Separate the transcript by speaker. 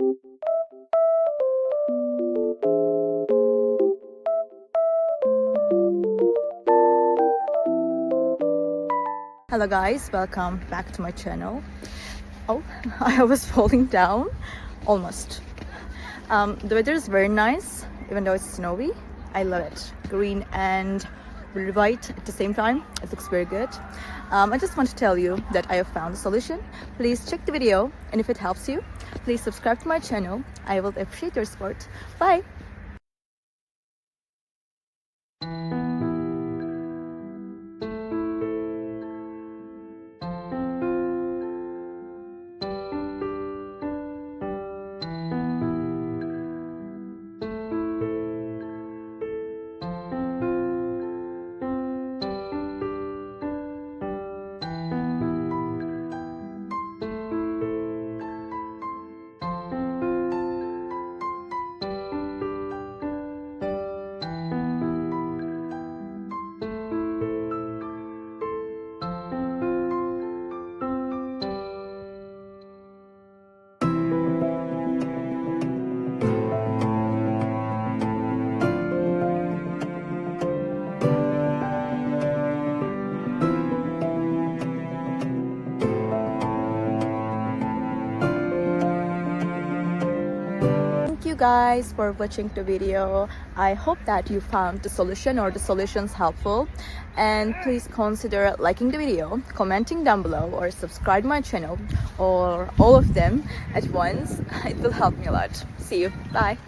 Speaker 1: Hello guys, welcome back to my channel. Oh, I was falling down almost. The weather is very nice, even though it's snowy. I love it. Green and white at the same time. It looks very good. I just want to tell you that I have found a solution. Please check the video, and if it helps you, please subscribe to my channel. I will appreciate your support. Bye. Thank you guys for watching the video. I hope that you found the solution or the solutions helpful, and please consider liking the video, commenting down below, or subscribe my channel, or all of them at once. It will help me a lot. See you. Bye.